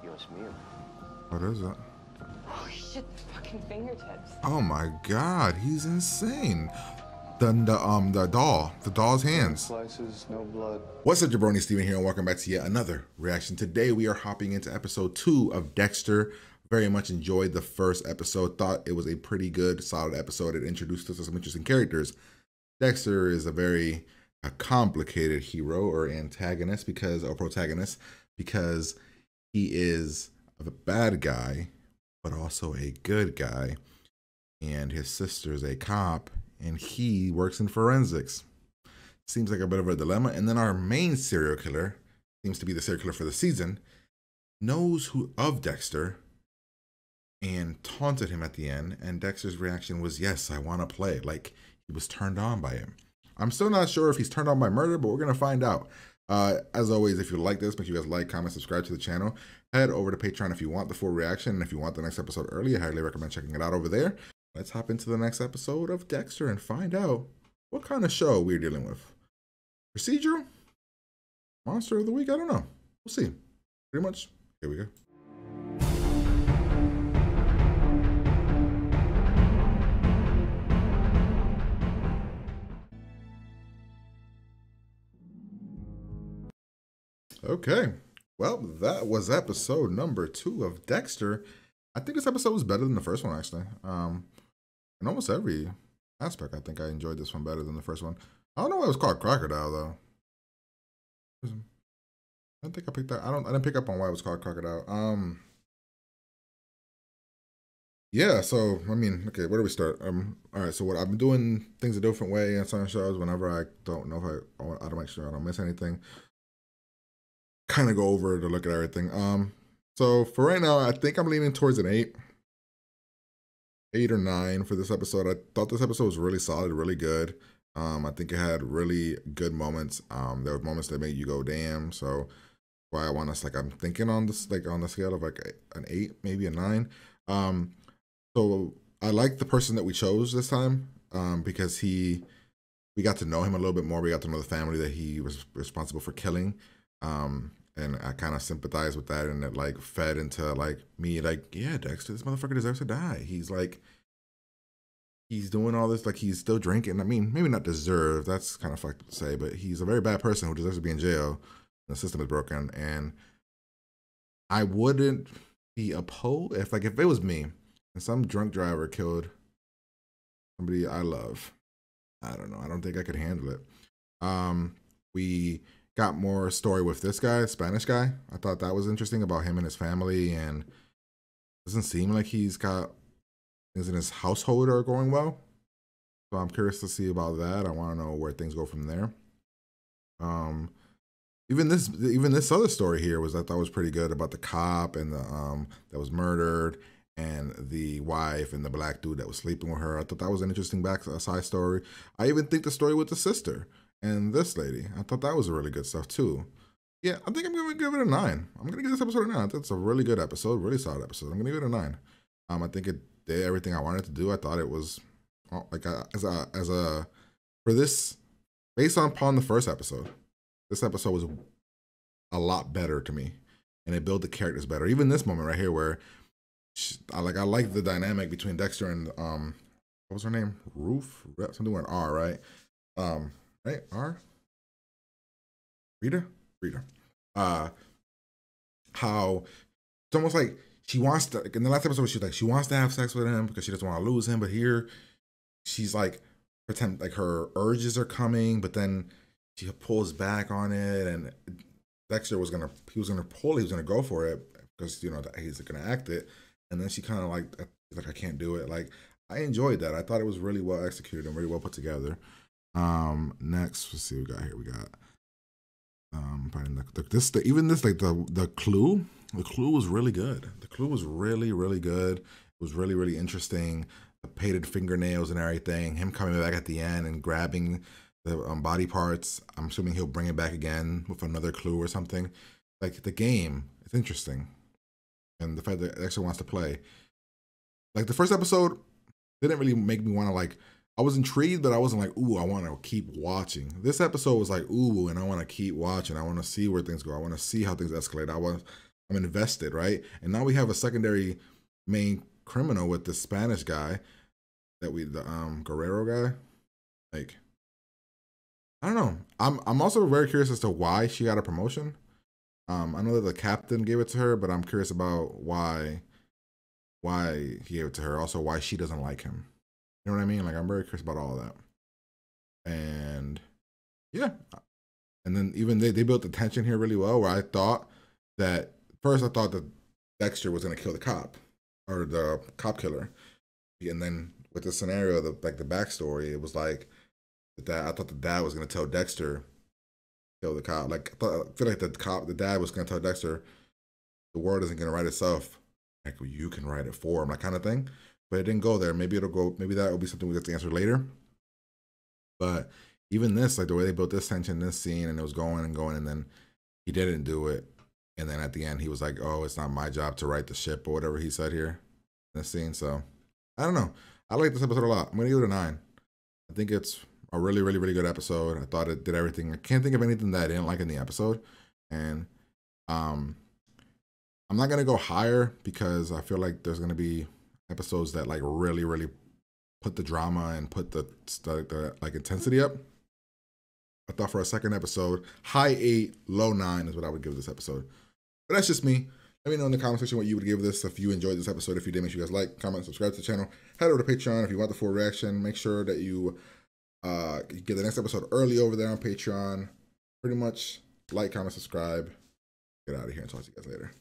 Dios mío. What is it? Holy shit, the fucking fingertips. Oh my God, he's insane. The doll's hands. Slices, no blood. What's up, jabroni? Steven here, and welcome back to yet another reaction. Today we are hopping into episode 2 of Dexter. Very much enjoyed the first episode. Thought it was a pretty good, solid episode. It introduced us to some interesting characters. Dexter is a complicated hero or antagonist or protagonist because he is a bad guy, but also a good guy. And his sister's a cop, and he works in forensics. Seems like a bit of a dilemma. And then our main serial killer, seems to be the serial killer for the season, knows of Dexter and taunted him at the end. And Dexter's reaction was, yes, I want to play. Like, he was turned on by him. I'm still not sure if he's turned on by murder, but we're going to find out. As always, if you like this, make sure you guys like, comment, subscribe to the channel. Head over to Patreon if you want the full reaction. And if you want the next episode early, I highly recommend checking it out over there. Let's hop into the next episode of Dexter and find out what kind of show we're dealing with. Procedural? Monster of the week? I don't know. We'll see. Pretty much. Here we go. Okay. Well, that was episode number 2 of Dexter. I think this episode was better than the first one, actually. In almost every aspect, I think I enjoyed this one better than the first one. I don't know why it was called Crocodile, though. I don't think I picked that. I didn't pick up on why it was called Crocodile. Yeah, so, I mean, okay, where do we start? All right, so what I've been doing things a different way in some shows whenever I don't know if I don't make sure I don't miss anything. Kind of go over to look at everything. So for right now, I think I'm leaning towards an 8 or 9 for this episode. I thought this episode was really solid, really good. I think it had really good moments. There were moments that made you go, damn. So why I want us, like, I'm thinking on this, like, on the scale of like an 8, maybe a 9. So I like the person that we chose this time, because we got to know him a little bit more. We got to know the family that he was responsible for killing. And I kind of sympathize with that, and it like fed into like me, like, yeah, Dexter, this motherfucker deserves to die. He's like, he's doing all this, like he's still drinking. I mean, maybe not deserve, that's kind of fucked to say, but he's a very bad person who deserves to be in jail. The system is broken, and I wouldn't be opposed if it was me and some drunk driver killed somebody I love. I don't know. I don't think I could handle it. We got more story with this guy, Spanish guy. I thought that was interesting about him and his family, and doesn't seem like he's got things in his household are going well. So I'm curious to see about that. I want to know where things go from there. Even this other story here I thought was pretty good about the cop and the that was murdered, and the wife and the black dude that was sleeping with her. I thought that was an interesting side story. I even think the story with the sister and this lady, I thought that was really good stuff too. Yeah, I think I'm gonna give it a 9. I'm gonna give this episode a 9. I think it's a really good episode, really solid episode. I'm gonna give it a 9. I think it did everything I wanted to do. I thought it was like for this, based upon the first episode, this episode was a lot better to me, and it built the characters better. Even this moment right here, where I like the dynamic between Dexter and what was her name? Ruth, something with an R, right? Right? R? Rita? How it's almost like she wants to, like in the last episode, she's like, she wants to have sex with him because she doesn't want to lose him. But here, she's like, pretend like her urges are coming, but then she pulls back on it. And Dexter was gonna go for it because, you know, he's gonna act it. And then she kind of like, I can't do it. Like, I enjoyed that. I thought it was really well executed and really well put together. Next, let's see what we got here. We got the clue. The clue was really good. The clue was really, really good. It was really, really interesting. The painted fingernails and everything. Him coming back at the end and grabbing the body parts. I'm assuming he'll bring it back again with another clue or something. Like the game, it's interesting, and the fact that Dexter wants to play. Like the first episode didn't really make me want to like. I was intrigued, but I wasn't like, ooh, I want to keep watching. This episode was like, ooh, and I want to keep watching. I want to see where things go. I want to see how things escalate. I'm invested, right? And now we have a secondary main criminal with the Spanish guy that the Guerrero guy. Like, I don't know. I'm also very curious as to why she got a promotion. I know that the captain gave it to her, but I'm curious about why he gave it to her. Also, why she doesn't like him. You know what I mean? Like, I'm very curious about all of that. And yeah, and then even they built the tension here really well. Where I thought that first, I thought that Dexter was gonna kill the cop or the cop killer, and then with the scenario, the backstory, it was like that. I thought the dad was gonna tell Dexter kill the cop. Like I feel like the dad was gonna tell Dexter the world isn't gonna write itself. Like you can write it for him, that kind of thing. But it didn't go there. Maybe it'll go. Maybe that will be something we get to answer later. But even this, like the way they built this tension, this scene, and it was going and going, and then he didn't do it. And then at the end, he was like, "Oh, it's not my job to right the ship," or whatever he said here in this scene. So I don't know. I like this episode a lot. I'm gonna give it a 9. I think it's a really, really, really good episode. I thought it did everything. I can't think of anything that I didn't like in the episode. And I'm not gonna go higher because I feel like there's gonna be episodes that like really, really put the drama and put the like intensity up. I thought for a second episode, high 8, low 9 is what I would give this episode. But that's just me. Let me know in the comment section what you would give this if you enjoyed this episode. If you did, make sure you guys like, comment, subscribe to the channel. Head over to Patreon if you want the full reaction. Make sure that you get the next episode early over there on Patreon. Pretty much like, comment, subscribe. Get out of here and talk to you guys later.